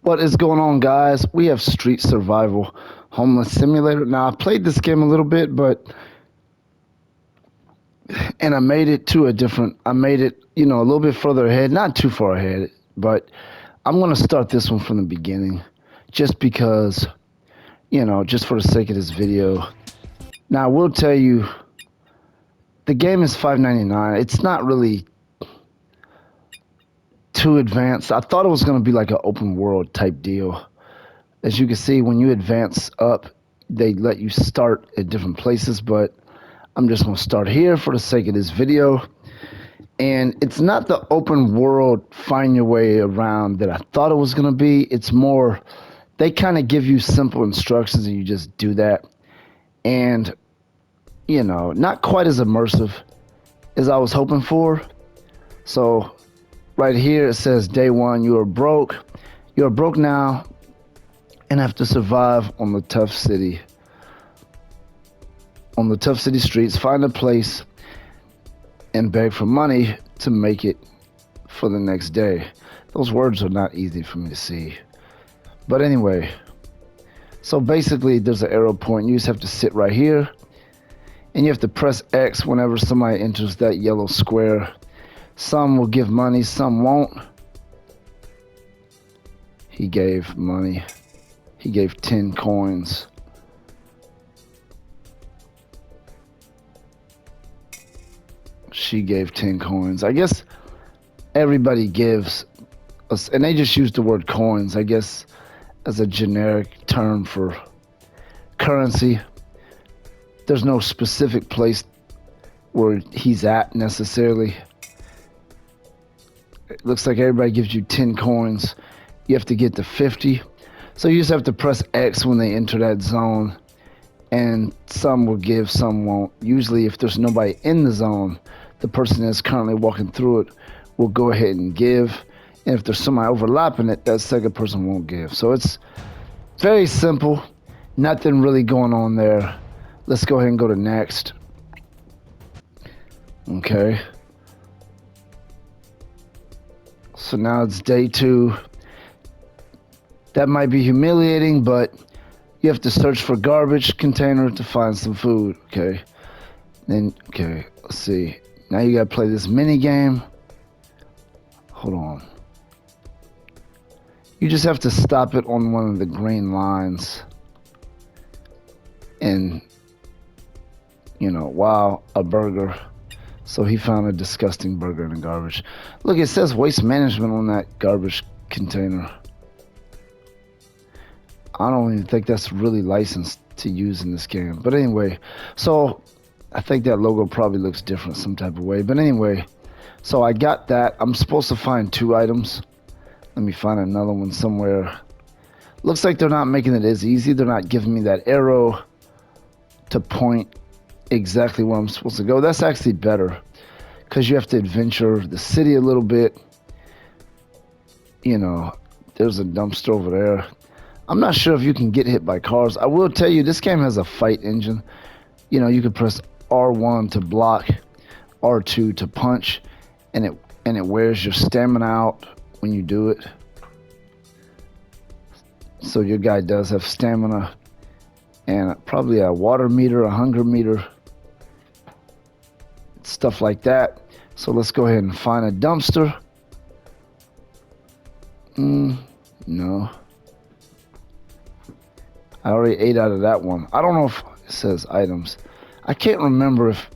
What is going on, guys? We have Street Survival Homeless Simulator. Now, I played this game a little bit, and I made it to I made it, a little bit further ahead, not too far ahead, but I'm going to start this one from the beginning just because, just for the sake of this video. Now, I will tell you, the game is $5.99. It's not really too advanced. I thought it was going to be like an open world type deal. As you can see, when you advance up, they let you start at different places, but I'm just going to start here for the sake of this video. And it's not the open world find your way around that I thought it was going to be. It's more, they kind of give you simple instructions and you just do that. And, not quite as immersive as I was hoping for. So right here, it says day one, you are broke. You are broke now and have to survive on the tough city streets. Find a place and beg for money to make it for the next day. Those words are not easy for me to see, but anyway, so basically there's an arrow point. You just have to sit right here and you have to press X whenever somebody enters that yellow square. Some will give money, some won't. He gave money. He gave 10 coins. She gave 10 coins. I guess everybody gives us, and they just use the word coins, I guess, as a generic term for currency. There's no specific place where he's at necessarily. It looks like everybody gives you 10 coins. You have to get to 50. So you just have to press X when they enter that zone, and some will give, some won't. Usually if there's nobody in the zone, the person that's currently walking through it will go ahead and give. And if there's somebody overlapping it, that second person won't give. So it's very simple. Nothing really going on there. Let's go ahead and go to next. Okay. So now it's day 2. That might be humiliating, but you have to search for garbage container to find some food, okay? Then, okay, let's see. Now you gotta play this mini game. Hold on. You just have to stop it on one of the green lines. And, wow, a burger. So he found a disgusting burger in the garbage. Look, it says waste management on that garbage container. I don't even think that's really licensed to use in this game. But anyway, so I think that logo probably looks different some type of way. But anyway, so I got that. I'm supposed to find 2 items. Let me find another one somewhere. Looks like they're not making it as easy. They're not giving me that arrow to point exactly where I'm supposed to go. That's actually better because you have to adventure the city a little bit. There's a dumpster over there. I'm not sure if you can get hit by cars. I will tell you, this game has a fight engine. You can press R1 to block, R2 to punch, and it wears your stamina out when you do it. So your guy does have stamina and probably a water meter, a hunger meter, stuff like that. So let's go ahead and find a dumpster. No. I already ate out of that one. I don't know if it says items. I can't remember if...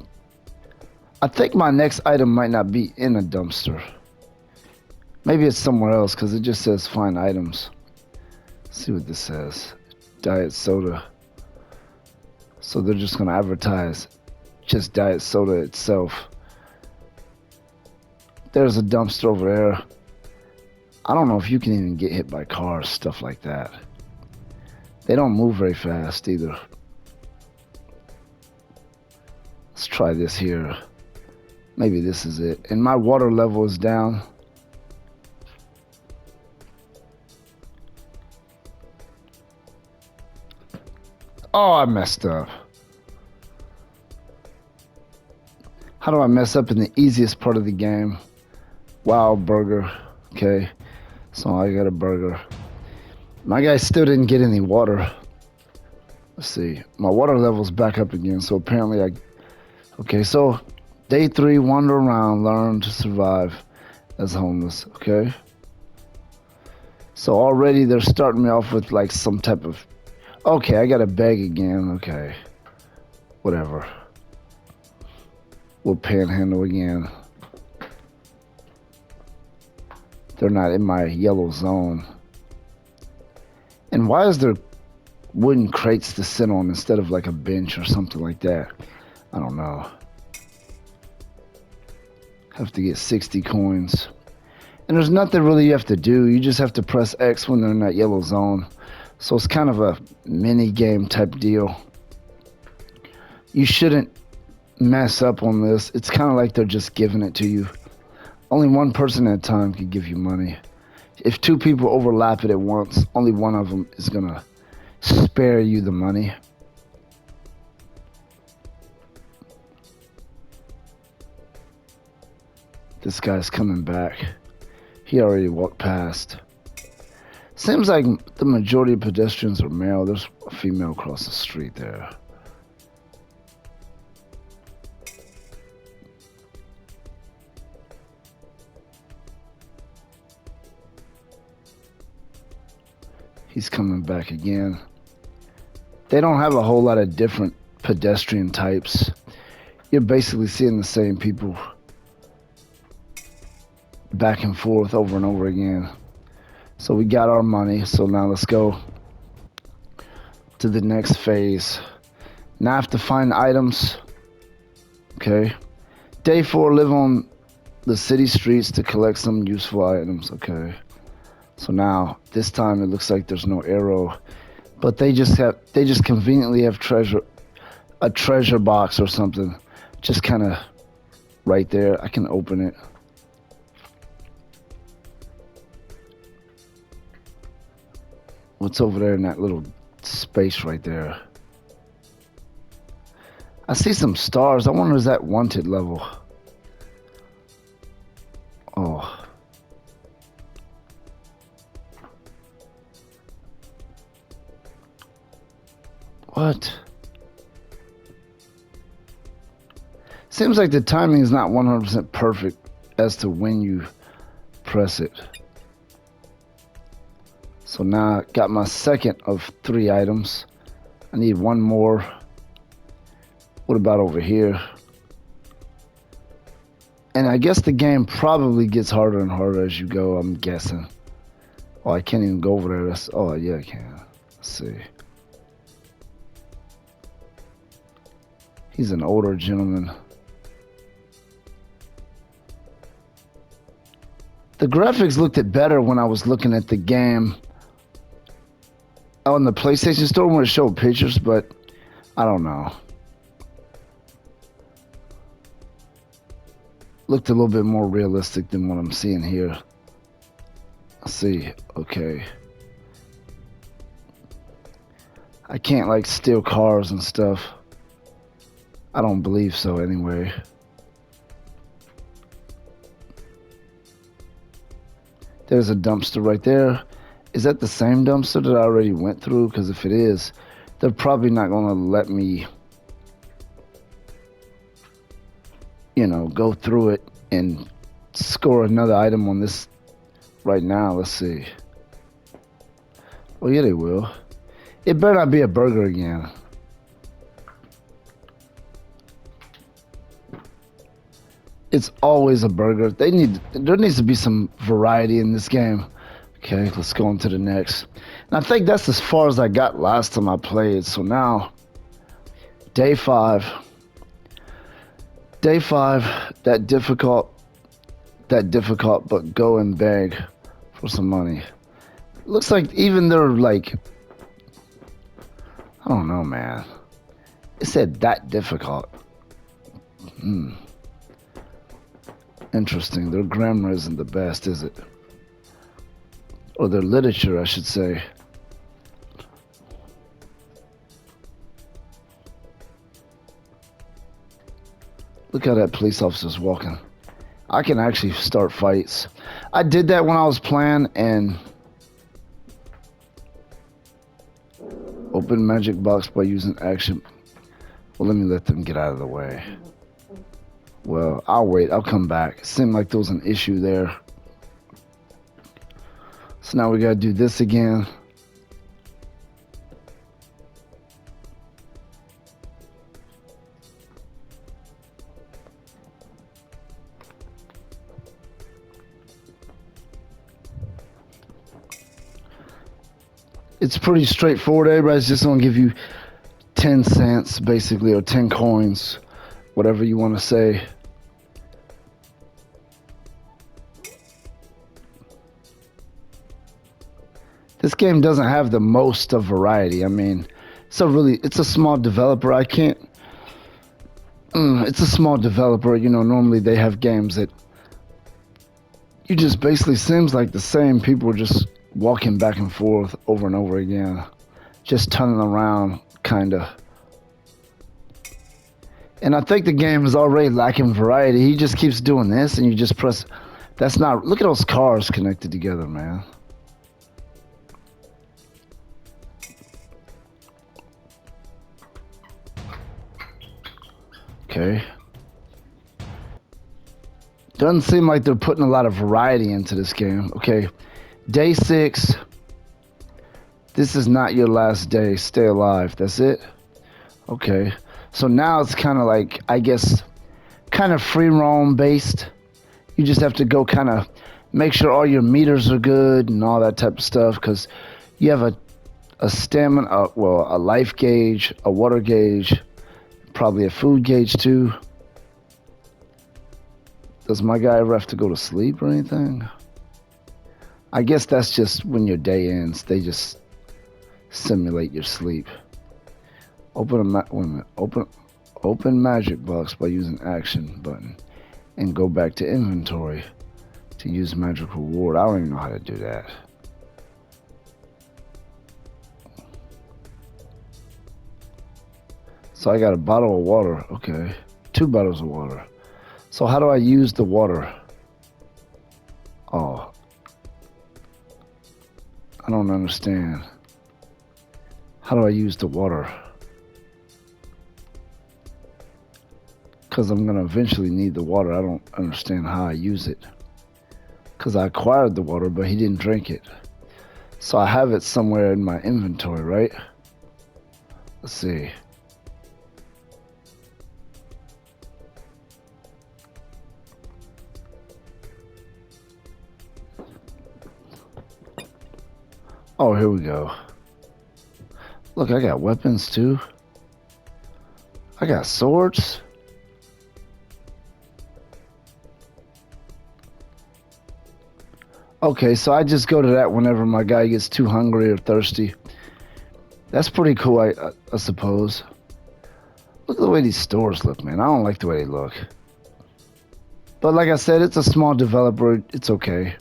I think my next item might not be in a dumpster. Maybe it's somewhere else because it just says find items. Let's see what this says. Diet soda. So they're just going to advertise just diet soda itself. There's a dumpster over there. I don't know if you can even get hit by cars, stuff like that. They don't move very fast either. Let's try this here. Maybe this is it. And my water level is down. Oh, I messed up. How do I mess up in the easiest part of the game? Wow, burger. Okay. So I got a burger. My guy still didn't get any water. Let's see. My water level's back up again, so apparently I... Okay, so day 3, wander around, learn to survive as homeless, okay? So already they're starting me off with like some type of... Okay, I gotta beg again, okay. Whatever. We'll panhandle again. They're not in my yellow zone. And why is there wooden crates to sit on instead of like a bench or something like that? I don't know. Have to get 60 coins. And there's nothing really you have to do. You just have to press X when they're in that yellow zone. So it's kind of a mini game type deal. You shouldn't mess up on this. It's kind of like they're just giving it to you. Only one person at a time can give you money. If 2 people overlap it at once, only one of them is gonna spare you the money. This guy's coming back. He already walked past. Seems like the majority of pedestrians are male. There's a female across the street there. He's coming back again. They don't have a whole lot of different pedestrian types. You're basically seeing the same people back and forth over and over again. So we got our money. So now let's go to the next phase. Now I have to find items. Okay. Day 4, live on the city streets to collect some useful items. Okay. So now this time it looks like there's no arrow, but they just conveniently have a treasure box or something, just kind of right there. I can open it. What's over there in that little space right there? I see some stars. I wonder, is that wanted level? Oh. What? Seems like the timing is not 100% perfect as to when you press it. So now I got my second of 3 items. I need 1 more. What about over here? And I guess the game probably gets harder and harder as you go, I'm guessing. Oh, I can't even go over there. Oh, yeah, I can. Let's see. He's an older gentleman. The graphics looked better when I was looking at the game on the PlayStation Store when it showed pictures, but I don't know. Looked a little bit more realistic than what I'm seeing here. Let's see. Okay. I can't like steal cars and stuff. I don't believe so anyway. There's a dumpster right there. Is that the same dumpster that I already went through? Because if it is, they're probably not going to let me, you know, go through it and score another item on this right now. Let's see. Oh, yeah, they will. It better not be a burger again. It's always a burger. There needs to be some variety in this game. Okay, let's go on to the next. And I think that's as far as I got last time I played. So now, day 5. Day 5, that difficult, but go and beg for some money. Looks like even they're like, I don't know, man. It said that difficult. Interesting. Their grammar isn't the best, is it? Or their literature, I should say. Look how that police officer's walking. I can actually start fights. I did that when I was playing, and Open magic box by using action. Well, let me let them get out of the way. Well, I'll wait. I'll come back. Seemed like there was an issue there. So now we gotta do this again. It's pretty straightforward. Everybody's just gonna give you 10 cents basically, or 10 coins, whatever you want to say. This game doesn't have the most of variety. I mean, it's a small developer. It's a small developer. You know, normally they have games that you just basically seems like the same people just walking back and forth over and over again, just turning around, kind of. And I think the game is already lacking variety. He just keeps doing this, and you just press. That's not. Look at those cars connected together, man. Okay. Doesn't seem like they're putting a lot of variety into this game. Okay. Day 6. This is not your last day. Stay alive. That's it? Okay. So now it's kind of like, I guess, kind of free roam based. You just have to go kind of make sure all your meters are good and all that type of stuff, because you have a stamina, well, a life gauge, a water gauge, probably a food gauge too. Does my guy ever have to go to sleep or anything? I guess that's just when your day ends. They just simulate your sleep. Open magic box by using action button and go back to inventory to use magic reward. I don't even know how to do that. So I got a bottle of water. Okay. 2 bottles of water. So how do I use the water? Oh. I don't understand. How do I use the water? Because I'm going to eventually need the water. I don't understand how I use it. Because I acquired the water, but he didn't drink it. So I have it somewhere in my inventory, right? Let's see. Oh, here we go. Look, I got weapons too. I got swords. Okay, so I just go to that whenever my guy gets too hungry or thirsty. That's pretty cool, I suppose. Look at the way these stores look, man. I don't like the way they look. But like I said, it's a small developer. It's okay.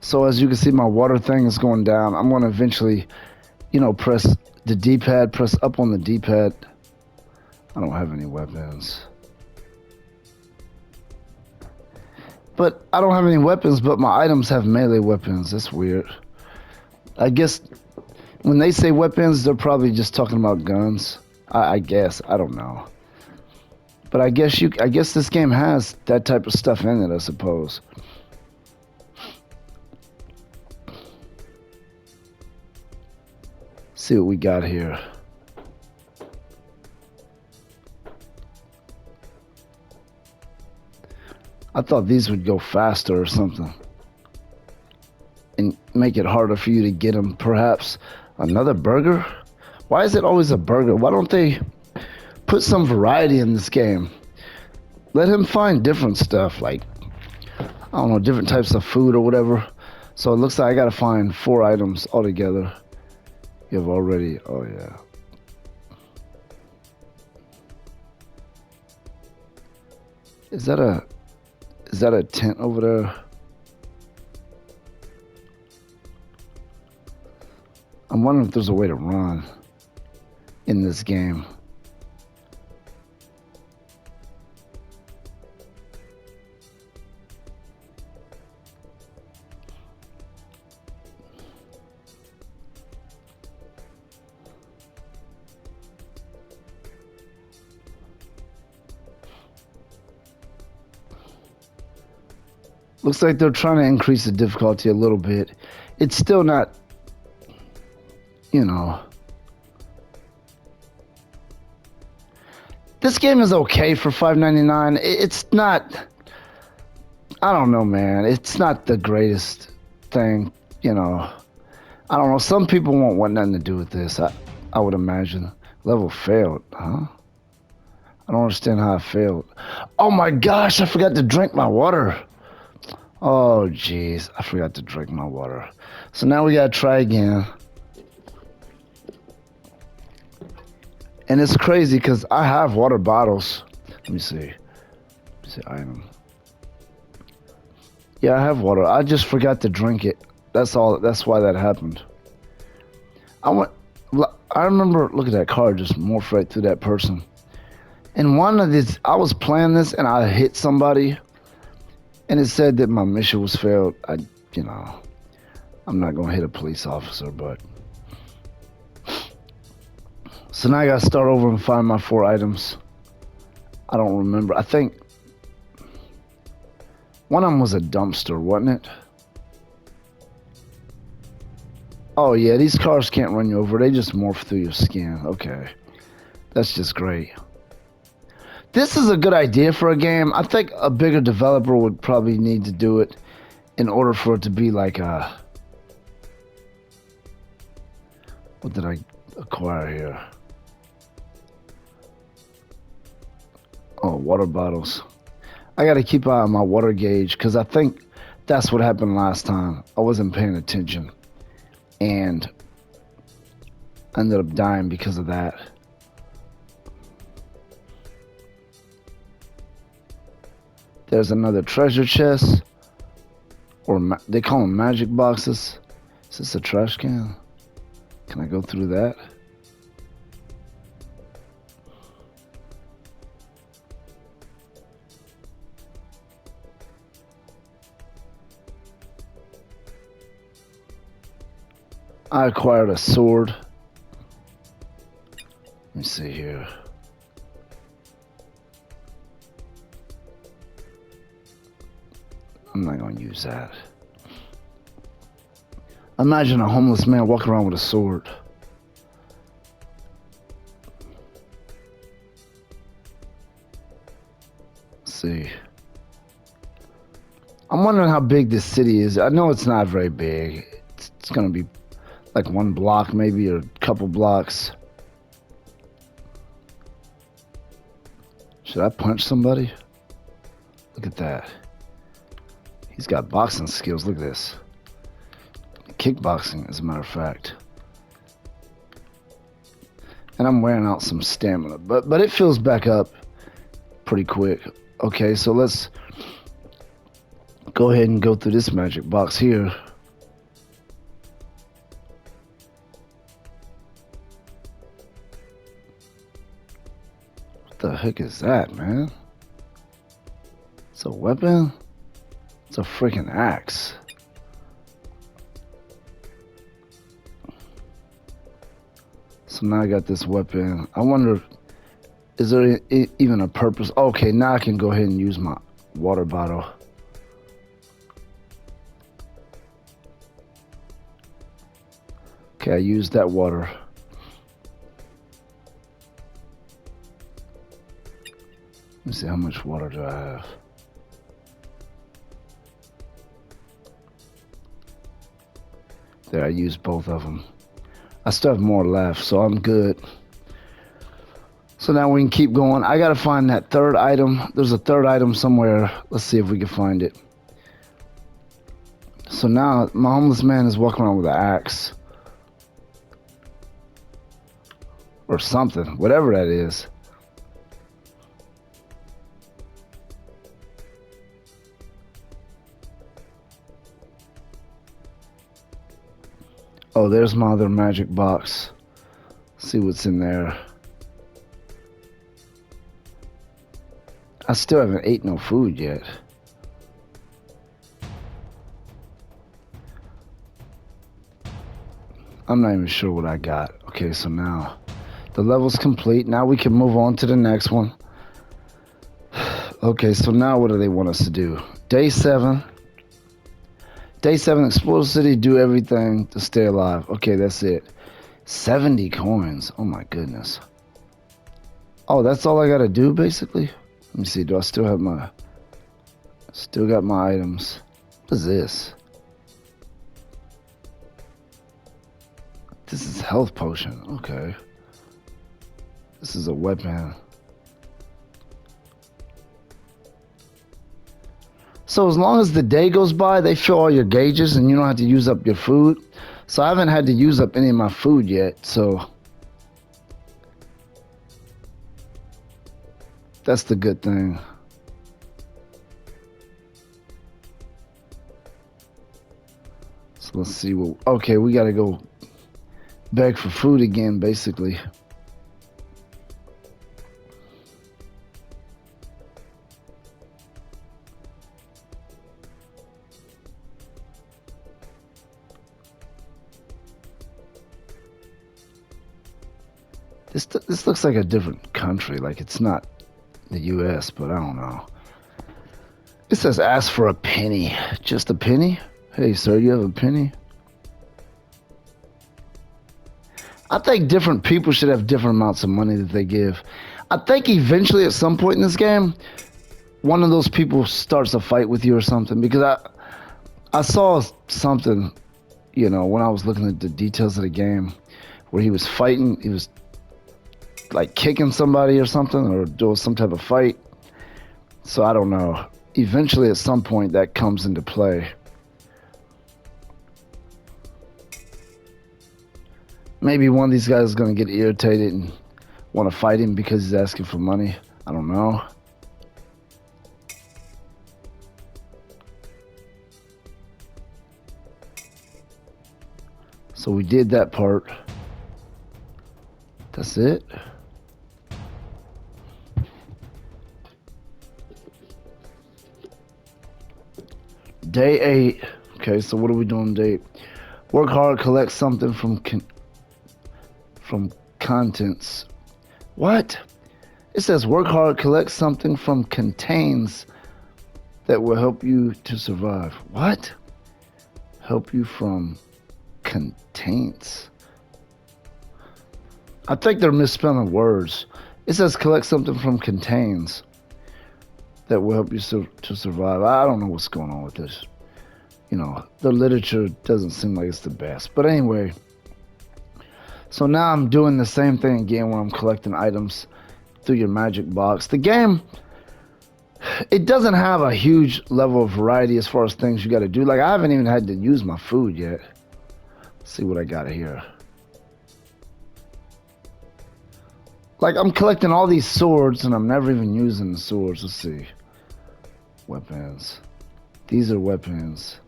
So as you can see, my water thing is going down. I'm going to eventually, you know, press the D-pad, press up on the D-pad. I don't have any weapons. But I don't have any weapons, but my items have melee weapons. That's weird. I guess when they say weapons, they're probably just talking about guns. I guess. I don't know. But I guess this game has that type of stuff in it, I suppose. See what we got here. I thought these would go faster or something and make it harder for you to get them. Perhaps another burger? Why is it always a burger? Why don't they put some variety in this game? Let him find different stuff, like, I don't know, different types of food or whatever. So it looks like I gotta find 4 items altogether. You have already, oh yeah. Is that a tent over there? I'm wondering if there's a way to run in this game. Looks like they're trying to increase the difficulty a little bit. It's still not, you know. This game is okay for $5.99. It's not. I don't know, man. It's not the greatest thing, you know. I don't know. Some people won't want nothing to do with this. I would imagine. Level failed, huh? I don't understand how it failed. Oh my gosh! I forgot to drink my water. Oh jeez, I forgot to drink my water. So now we gotta try again. And it's crazy because I have water bottles. Let me see. Item. Yeah, I have water. I just forgot to drink it. That's all. That's why that happened. I remember. Look at that car just morph right through that person. And one of these, I was playing this and I hit somebody, and it said that my mission was failed. You know, I'm not gonna hit a police officer, but. So now I gotta start over and find my 4 items. I don't remember. I think one of them was a dumpster, wasn't it? Oh yeah, these cars can't run you over. They just morph through your skin. Okay. That's just great. This is a good idea for a game. I think a bigger developer would probably need to do it in order for it to be like a... What did I acquire here? Oh, water bottles. I got to keep an eye on my water gauge because I think that's what happened last time. I wasn't paying attention and I ended up dying because of that. There's another treasure chest, or they call them magic boxes. Is this a trash can? Can I go through that? I acquired a sword. Let me see here. I'm not going to use that. Imagine a homeless man walking around with a sword. Let's see. I'm wondering how big this city is. I know it's not very big. It's going to be like 1 block maybe, or a couple blocks. Should I punch somebody? Look at that. He's got boxing skills. Look at this. Kickboxing, as a matter of fact. And I'm wearing out some stamina, but it fills back up pretty quick. Okay, so let's go ahead and go through this magic box here. What the heck is that, man? It's a weapon? It's a freaking axe. So now I got this weapon. I wonder, is there even a purpose? Okay, now I can go ahead and use my water bottle. Okay, I used that water. Let me see, how much water do I have? There, I used both of them. I still have more left, so I'm good. So now we can keep going. I gotta find that 3rd item. There's a 3rd item somewhere. Let's see if we can find it. So now my homeless man is walking around with an axe. Or something, whatever that is. Oh, there's my other magic box. See what's in there. I still haven't ate no food yet. I'm not even sure what I got. Okay, so now the level's complete. Now we can move on to the next one. Okay, so now what do they want us to do? Day 7. Day 7, explore the city, do everything to stay alive. Okay, that's it. 70 coins. Oh my goodness. Oh, that's all I gotta do basically? Let me see, do I still have my... Still got my items. What is this? This is health potion. Okay. This is a weapon. So as long as the day goes by, they fill all your gauges and you don't have to use up your food. So I haven't had to use up any of my food yet, so that's the good thing. So let's see what... Okay, we gotta go beg for food again, basically. This looks like a different country. Like it's not the U.S., but I don't know. It says ask for a penny. Just a penny? Hey, sir, you have a penny? I think different people should have different amounts of money that they give. I think eventually at some point in this game, one of those people starts a fight with you or something. Because I saw something, you know, when I was looking at the details of the game, where he was fighting. He was like kicking somebody or something, or doing some type of fight. So I don't know. Eventually at some point that comes into play. Maybe one of these guys is going to get irritated and want to fight him because he's asking for money. I don't know. So we did that part. That's it. Day 8. Okay, so what are we doing day 8? Work hard, collect something from contents. What? It says work hard, collect something from contains that will help you to survive. What? Help you from contains. I think they're misspelling words. It says collect something from contains that will help you to survive. I don't know what's going on with this. You know, the literature doesn't seem like it's the best. But anyway, so now I'm doing the same thing again where I'm collecting items through your magic box. The game, it doesn't have a huge level of variety as far as things you got to do. Like, I haven't even had to use my food yet. Let's see what I got here. Like, I'm collecting all these swords and I'm never even using the swords. Let's see. Weapons. These are weapons.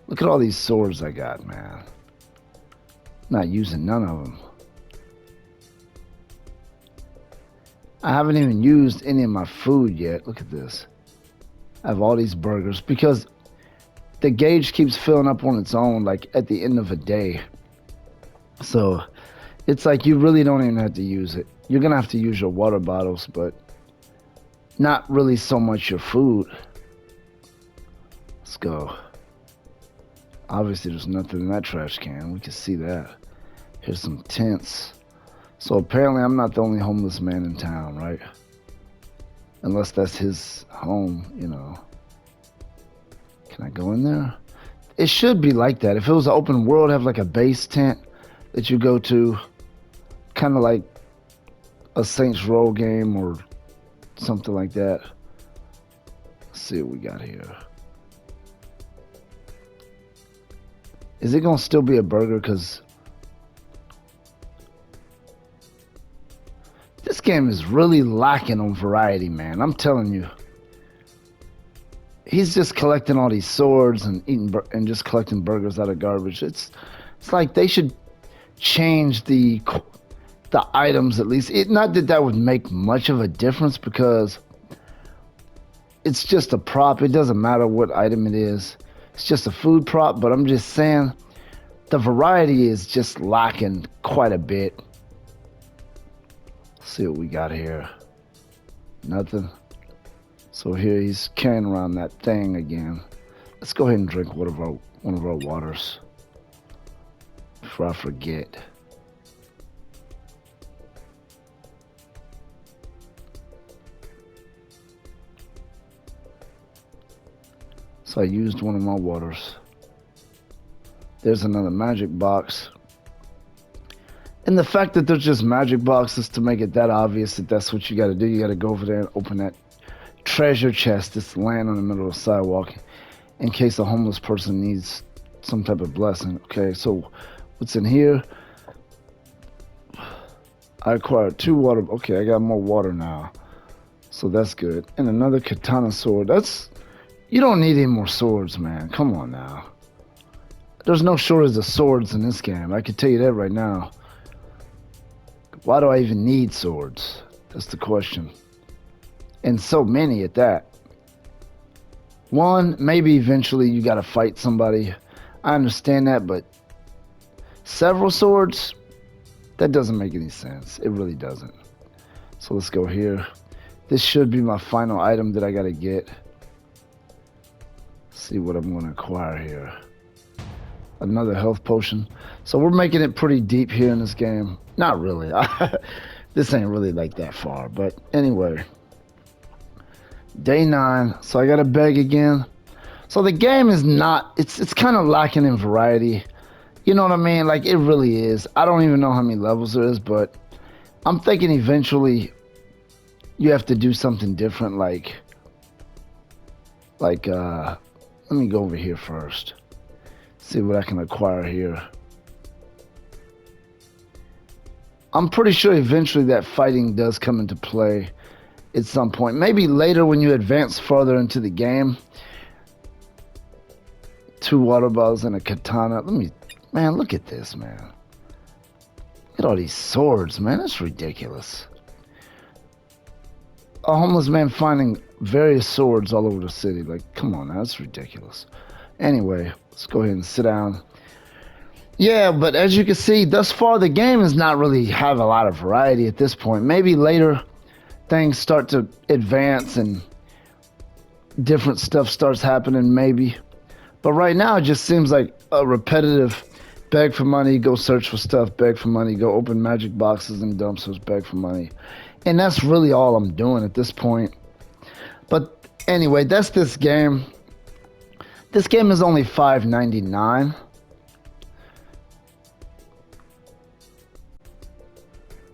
Look at all these swords I got, man. Not using none of them. I haven't even used any of my food yet. Look at this. I have all these burgers because the gauge keeps filling up on its own, like at the end of a day. So it's like you really don't even have to use it. You're gonna have to use your water bottles, but not really so much your food. Let's go. Obviously there's nothing in that trash can. We can see that. Here's some tents. So apparently I'm not the only homeless man in town, right? Unless that's his home, you know. Can I go in there? It should be like that. If it was an open world, have like a base tent that you go to. Kind of like a Saints Row game or something like that. Let's see what we got here. Is it gonna still be a burger? Because this game is really lacking on variety, man. I'm telling you. He's just collecting all these swords and eating and just collecting burgers out of garbage. It's like they should change the items at least. Not that that would make much of a difference because it's just a prop. It doesn't matter what item it is. It's just a food prop, but I'm just saying the variety is just lacking quite a bit. Let's see what we got here. Nothing. So here he's carrying around that thing again. Let's go ahead and drink one of our waters before I forget. So I used one of my waters. There's another magic box. And the fact that there's just magic boxes to make it that obvious that that's what you got to do. You got to go over there and open that treasure chest that's laying on the middle of the sidewalk in case a homeless person needs some type of blessing. Okay, so what's in here? I acquired 2 water. Okay, I got more water now. So that's good. And another katana sword. You don't need any more swords, man. Come on now. There's no shortage of swords in this game. I can tell you that right now. Why do I even need swords? That's the question. And so many at that. One, maybe eventually you gotta fight somebody. I understand that, but several swords? That doesn't make any sense. It really doesn't. So let's go here. This should be my final item that I gotta get. See what I'm gonna acquire here. Another health potion. So we're making it pretty deep here in this game. Not really. This ain't really like that far. But anyway. Day 9. So I gotta beg again. So the game is not, it's kind of lacking in variety. You know what I mean? Like, it really is. I don't even know how many levels there is, but I'm thinking eventually you have to do something different. Like, let me go over here first. See what I can acquire here. I'm pretty sure eventually that fighting does come into play at some point. Maybe later when you advance further into the game. 2 water bottles and a katana. Man, look at this, man. Look at all these swords, man. That's ridiculous. A homeless man finding various swords all over the city. Like, come on, that's ridiculous. Anyway, let's go ahead and sit down. Yeah, but as you can see, thus far the game does not really have a lot of variety at this point. Maybe later things start to advance and different stuff starts happening, maybe. But right now it just seems like a repetitive beg for money, go search for stuff, beg for money, go open magic boxes and dumpsters, beg for money. And that's really all I'm doing at this point. But anyway, that's this game. This game is only $5.99.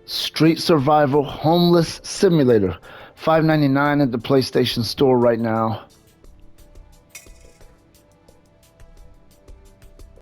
Street Survival Homeless Simulator. $5.99 at the PlayStation Store right now.